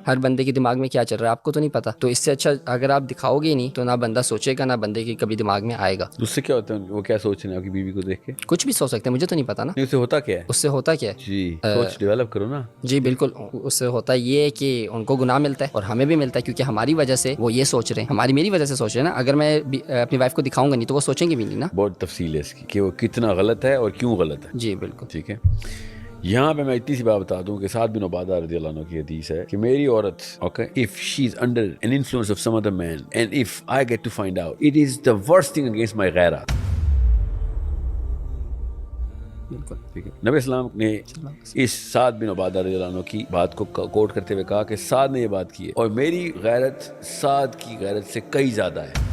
ہر بندے کے دماغ میں کیا چل رہا ہے آپ کو تو نہیں پتا. تو اس سے اچھا اگر آپ دکھاؤ گے نہیں تو نہ بندہ سوچے گا نہ بندے کے کبھی دماغ میں آئے گا. اس سے کیا ہوتا ہے, وہ کیا سوچ رہے ہیں آپ کی بیوی کو دیکھ کے؟ کچھ بھی سوچ سکتے ہیں, مجھے تو نہیں پتا نا اس سے ہوتا کیا ہے. اس سے ہوتا کیا ہے. جی سوچ ڈیولپ کرو نا. جی بالکل, اس سے ہوتا یہ ہے کہ ان کو گناہ ملتا ہے اور ہمیں بھی ملتا ہے, کیونکہ ہماری وجہ سے وہ یہ سوچ رہے ہیں, میری وجہ سے سوچ رہے ہیں نا. اگر میں اپنی وائف کو دکھاؤں گا نہیں تو وہ سوچیں گے بھی نہیں نا. بہت تفصیل ہے اس کی کہ وہ کتنا غلط ہے اور کیوں غلط ہے. جی بالکل ٹھیک ہے, یہاں پہ میں اتنی سی بات بتا دوں کہ سعد بن عبادہ رضی اللہ عنہ کی حدیث ہے کہ میری عورت, okay, if she is under an influence of some other man and if I get to find out, it is the worst thing against my غیرہ. بالکل ٹھیک ہے, نبی اسلام نے اس سعد بن عبادہ رضی اللہ عنہ کی بات کو کوٹ کرتے ہوئے کہا کہ سعد نے یہ بات کی ہے اور میری غیرت سعد کی غیرت سے کئی زیادہ ہے.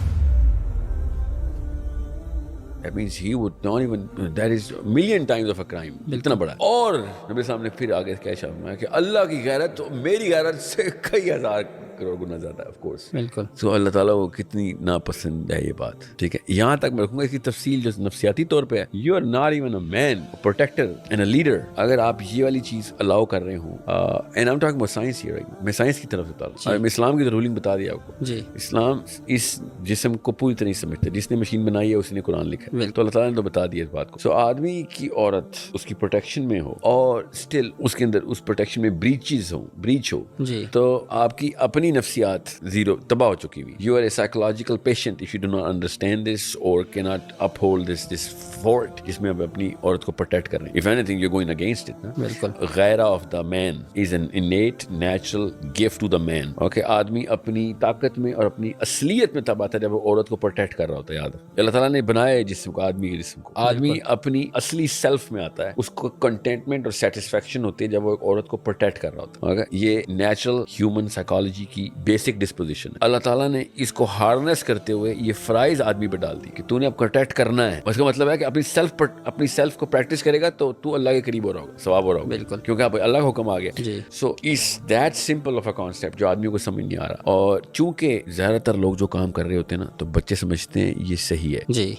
That means he would not even, that is a million times of a crime. اتنا بڑا ہے. اور نبی صاحب نے پھر آگے کیا فرمایا کہ اللہ کی غیرت میری غیرت سے کئی ہزار کروڑ گنا زیادہ ہے. آف کورس بالکل. تو اللہ تعالیٰ کو کتنی ناپسند ہے یہ بات. ٹھیک ہے, یہاں تک میں رکھوں گا اس کی تفصیل جو نفسیاتی طور پہ ہے. You are not even a man, protector and a leader. اگر آپ یہ والی چیز الاؤ کر رہے ہوں, and I am talking about science here, میں سائنس کی طرف سے بتا رہا ہوں. میں اسلام کی تو رولنگ بتا دیا آپ کو. جی اسلام اس جسم کو پوری طرح نہیں سمجھتا. جس نے مشین بنائی ہے اسی نے قرآن لکھا ہے, تو اللہ تعالیٰ نے تو بتا دیا اس بات کو. سو آدمی کی عورت اس کی پروٹیکشن میں ہو اور اسٹل اس کے اندر اس پروٹیکشن میں بریچ ہو, جی تو آپ کی اپنی نفسیات زیرو تباہ ہو چکی ہوئی. You are a psychological patient if you do not understand this اور کی not uphold this fort جس میں آپ اپنی عورت کو پروٹیکٹ کر رہے ہیں. If any thing you going against it. بالکل. غیرہ of the main is an innate natural gift to the main. Okay, آدمی اپنی طاقت میں اور اپنی اصلیت میں تب آتا ہے جب وہ عورت کو پروٹیکٹ کر رہا ہوتا ہے. یاد اللہ تعالیٰ نے بنایا جسم کو, آدمی کے جسم کو, آدمی اپنی اصلی سیلف میں آتا ہے. اس کو کنٹینٹمنٹ اور سیٹسفیکشن ہوتی ہے جب وہ ایک عورت کو پروٹیکٹ کر رہا ہوتا ہے. یہ نیچرل ہیومن سائیکالوجی کی بیسک ڈسپوزیشن. اللہ تعالیٰ نے اس کو ہارنس کرتے ہوئے یہ فرائض آدمی پہ ڈال دی کہ تو نے اب پروٹیکٹ کرنا ہے. اس کا مطلب ہے کہ اپنی سیلف کو پریکٹس کرے گا تو اللہ کے قریب ہو رہا ہوگا, ثواب ہو رہا ہوگا. بالکل, کیونکہ اب اللہ کا حکم آ گیا. جی. So is that simple of a concept جو آدمیوں کو سمجھ نہیں آ رہا. اور چونکہ زیادہ تر لوگ جو کام کر رہے ہوتے ہیں نا تو بچے سمجھتے ہیں یہ صحیح ہے. جی.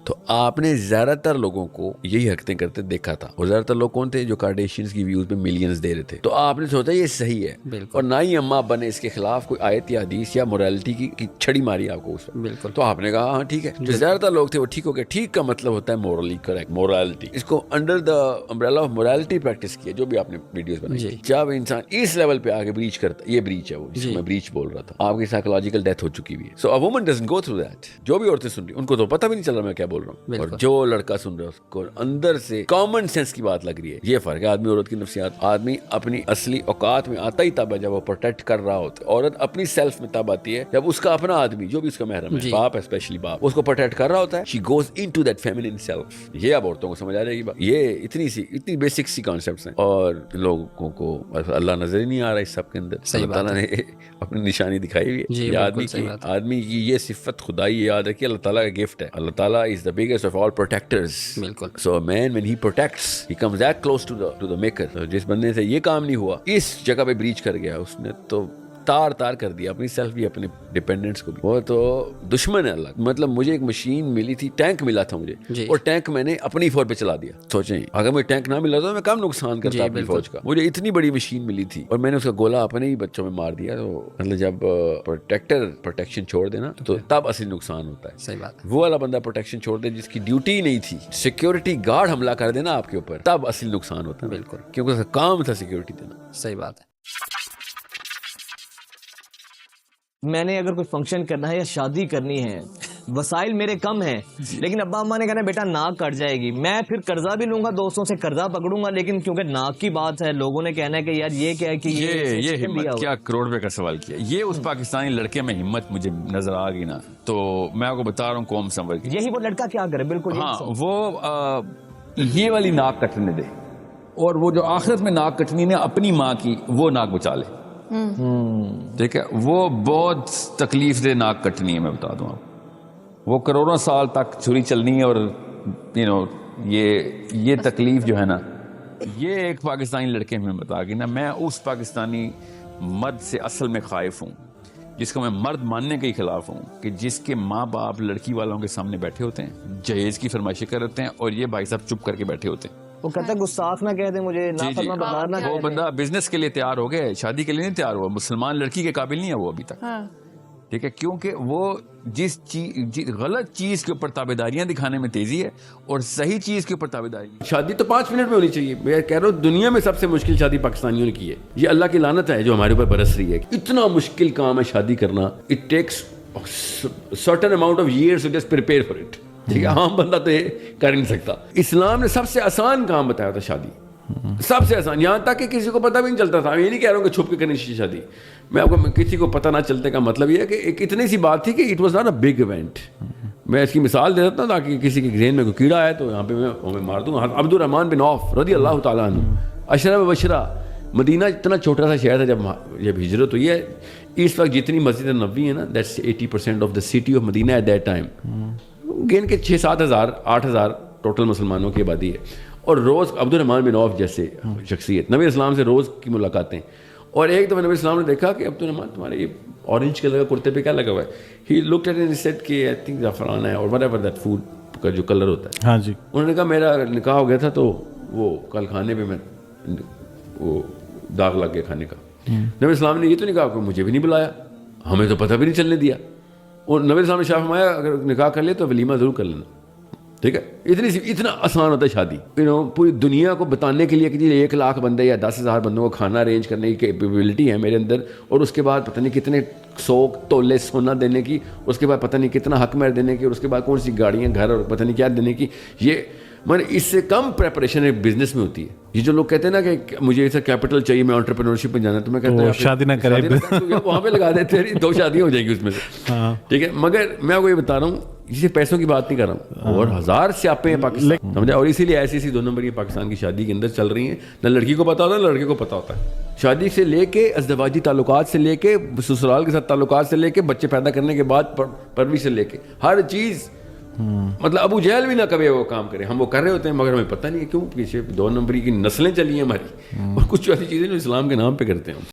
تو آپ نے زیادہ تر لوگوں کو یہی حرکتیں کرتے دیکھا تھا. اور زیادہ تر لوگ کون تھے جو کارڈیشینز کی ویوز پہ ملینز دے رہے تھے. تو آپ نے سوچا یہ صحیح ہے. بالکل. اور نہ ہی اماں بنے اس کے خلاف کوئی آیت یا حدیث یا مورالٹی کی چھڑی ماری آپ کو اس پر. بالکل. تو آپ نے کہا ہاں ٹھیک ہے. جو زیادہ تر لوگ تھے وہ ٹھیک ہو گئے. ٹھیک کا مطلب ہوتا ہے مورلی کریکٹ, مورالٹی. اس کو under the umbrella of morality practice کیا جو بھی آپ نے ویڈیوز بنائی. جب انسان اس لیول پہ آگے بریچ کرتا, یہ بریچ ہے وہ جس کو میں بریچ بول رہا تھا, آپ کی سائیکولوجیکل ڈیتھ ہو چکی ہوئی ہے. So a woman doesn't go through that. جو بھی عورتیں سن رہی ان کو تو پتہ بھی نہیں چل رہا میں کیا بول رہا ہوں, اور جو لڑکا سن رہا ہے اس کو اندر سے کامن سینس کی بات لگ رہی ہے. یہ فرق ہے آدمی عورت کی نفسیات. آدمی اپنی اصلی اوقات میں آتا ہی تب ہے جب وہ پروٹیکٹ کر رہا ہوتا ہے. عورت اپنی سیلف میں تب آتی ہے جب اس کا اپنا آدمی جو بھی اس کا محرم ہے, باپ اسپیشلی باپ, اس کو پروٹیکٹ کر رہا ہوتا ہے. She goes into that feminine self. یہ اب عورتوں کو سمجھ آ جائے گی بات. یہ اتنی بیسک سی کانسیپٹس ہیں اور لوگوں کو اللہ نظر ہی نہیں آ رہا اس سب کے اندر. اللہ تعالیٰ نے اپنی نشانی دکھائی ہوئی ہے. آدمی کی یہ صفت خدائی یاد ہے کہ اللہ تعالیٰ کا گفٹ ہے. اللہ تعالیٰ is the biggest of all protectors. بالکل. So a man when he protects, he comes that close to the maker. جس بندے سے یہ کام نہیں ہوا, اس جگہ پہ بریچ کر گیا, اس نے تو تار کر دیا اپنی سیلف بھی, اپنے ڈیپینڈنٹس کو بھی. وہ تو دشمن ہے اللہ. مطلب مجھے ایک مشین ملی تھی, ٹینک ملا تھا مجھے, اور ٹینک میں نے اپنی فوج پہ چلا دیا. سوچیں اگر مجھے ٹینک نہ ملا تو میں کم نقصان کرتا اپنی فوج کا. مجھے اتنی بڑی مشین ملی تھی اور میں نے اس کا گولا اپنے ہی بچوں میں مار دیا. تو مطلب جب پروٹیکشن چھوڑ دینا تو تب اصلی نقصان ہوتا ہے. صحیح بات. وہ والا بندہ پروٹیکشن چھوڑ دے جس کی ڈیوٹی نہیں تھی, سیکیورٹی گارڈ حملہ کر دینا آپ کے اوپر, تب اصلی نقصان ہوتا ہے. بالکل, کیونکہ اس کا کام تھا سیکیورٹی دینا. صحیح بات ہے. میں نے اگر کوئی فنکشن کرنا ہے یا شادی کرنی ہے, وسائل میرے کم ہیں, لیکن ابا اماں نے کہنا بیٹا ناک کٹ جائے گی, میں پھر قرضہ بھی لوں گا, دوستوں سے قرضہ پکڑوں گا, لیکن کیونکہ ناک کی بات ہے لوگوں نے کہنا ہے کہ یار یہ کیا ہے کہ یہ ہمت کیا کروڑ روپے کا سوال کیا. یہ اس پاکستانی لڑکے میں ہمت مجھے نظر آ گئی نا, تو میں آپ کو بتا رہا ہوں قوم سنور کی. یہی وہ لڑکا کیا کرے. بالکل. ہاں, وہ یہ والی ناک کٹنے دے, اور وہ جو آخرت میں ناک کٹنی نے اپنی ماں کی, وہ ناک بچا لے. ٹھیک ہے, وہ بہت تکلیف دہ ناک کٹنی ہے, میں بتا دوں آپ. وہ کروڑوں سال تک چھری چلنی ہے, اور یہ تکلیف جو ہے نا, یہ ایک پاکستانی لڑکے میں بتا گی نا. میں اس پاکستانی مرد سے اصل میں خائف ہوں جس کو میں مرد ماننے کے ہی خلاف ہوں, کہ جس کے ماں باپ لڑکی والوں کے سامنے بیٹھے ہوتے ہیں, جہیز کی فرمائشیں کرتے ہیں, اور یہ بھائی صاحب چپ کر کے بیٹھے ہوتے ہیں. وہ کہتا ہے گستاخ نہ کہہ دیں مجھے، نافرمان بردار نہ وہ کہہ دیں. بندہ بزنس کے لیے تیار ہو گیا ہے، شادی کے لیے نہیں تیار ہوا. مسلمان لڑکی کے قابل نہیں ہے وہ ابھی تک. ٹھیک ہے، کیونکہ وہ جس چیز غلط چیز کے اوپر تابعداریاں دکھانے میں تیزی ہے اور صحیح چیز کے اوپر تابعداری. شادی تو 5 منٹ میں ہونی چاہیے. میں کہہ رہا ہوں دنیا میں سب سے مشکل شادی پاکستانیوں نے کی ہے. یہ اللہ کی لعنت ہے جو ہمارے اوپر برس رہی ہے. اتنا مشکل کام ہے شادی کرنا. It takes certain amount of years to just prepare for it. ٹھیک ہے، عام بندہ تو یہ کر نہیں سکتا. اسلام نے سب سے آسان کام بتایا تھا شادی، سب سے آسان. یہاں تک کہ کسی کو پتہ بھی نہیں چلتا تھا. میں یہ نہیں کہہ رہا ہوں کہ چھپ کے کرنی چاہیے شادی. میں آپ کو کسی کو پتہ نہ چلتے کا مطلب یہ ہے کہ ایک اتنی سی بات تھی کہ it was not a big event. میں اس کی مثال دے دیتا ہوں تاکہ کسی کے ذہن میں کوئی کیڑا ہے تو یہاں پہ میں مار دوں. عبد الرحمن بن عوف رضی اللہ تعالیٰ عنہ، عشرہ مبشرہ. مدینہ اتنا چھوٹا سا شہر تھا جب ہجرت ہوئی ہے. اس وقت جتنی مسجد نبوی ہے نا، that's 80% of the city of Medina at that time. گن کے 6-7 ہزار 8 ہزار ٹوٹل مسلمانوں کی آبادی ہے. اور روز عبد الرحمن بن عوف جیسے شخصیت نبی اسلام سے روز کی ملاقاتیں. اور ایک دفعہ نبی اسلام نے دیکھا کہ عبد الرحمن تمہارے یہ اورنج کلر کا کرتے پہ کیا لگا ہوا ہے. He looked at and said کہ آئی تھنک زعفران ہے اور وٹ ایور دیٹ فوڈ کا جو کلر ہوتا ہے. ہاں جی. انہوں نے کہا میرا نکاح ہو گیا تھا تو وہ کل کھانے پہ میں وہ داغ لگ گیا کھانے کا. نبی اسلام نے یہ تو نہیں کہا کہ مجھے بھی نہیں بلایا، ہمیں تو پتہ بھی نہیں چلنے دیا. اور نبی اسلام نے شاہ فرمایا اگر نکاح کر لے تو ولیمہ ضرور کر لینا. ٹھیک ہے، اتنا آسان ہوتا ہے شادی. پوری دنیا کو بتانے کے لیے کہ 1 لاکھ بندے یا 10,000 بندوں کو کھانا ارینج کرنے کی کیپیبلٹی ہے میرے اندر، اور اس کے بعد پتہ نہیں کتنے 100 تولے سونا دینے کی، اس کے بعد پتہ نہیں کتنا حق مہر دینے کی، اور اس کے بعد کون سی گاڑیاں گھر اور پتہ نہیں کیا دینے کی. یہ اس سے کم پریپریشن ایک بزنس میں ہوتی ہے. یہ جو لوگ کہتے ہیں نا کہ مجھے ایسا کیپٹل چاہیے، میں انٹرپرینورشپ میں جانا ہے، تو میں کہتا ہوں شادی نہ کریں، وہاں پہ لگا دیتے ہیں 2 شادیاں ہو جائیں گی اس میں سے. ٹھیک ہے، مگر میں آپ کو یہ بتا رہا ہوں جسے پیسوں کی بات نہیں کر رہا ہوں، اور 1000 سیاپیں ہیں پاکستان، سمجھا. اور اسی لیے ایسی 2 نمبر یہ پاکستان کی شادی کے اندر چل رہی ہیں. نہ لڑکی کو پتا ہوتا ہے نہ لڑکے کو پتا ہوتا ہے. شادی سے لے کے ازدواجی تعلقات سے لے کے سسرال کے ساتھ تعلقات سے لے کے بچے پیدا کرنے کے بعد پرورش سے لے کے ہر چیز. مطلب ابو جہل بھی نہ کبھی وہ کام کرے، ہم وہ کر رہے ہوتے ہیں مگر ہمیں پتہ نہیں ہے کیوں. پیچھے 2 نمبری کی نسلیں چلی ہیں ہماری، اور کچھ ایسی چیزیں جو اسلام کے نام پہ کرتے ہیں.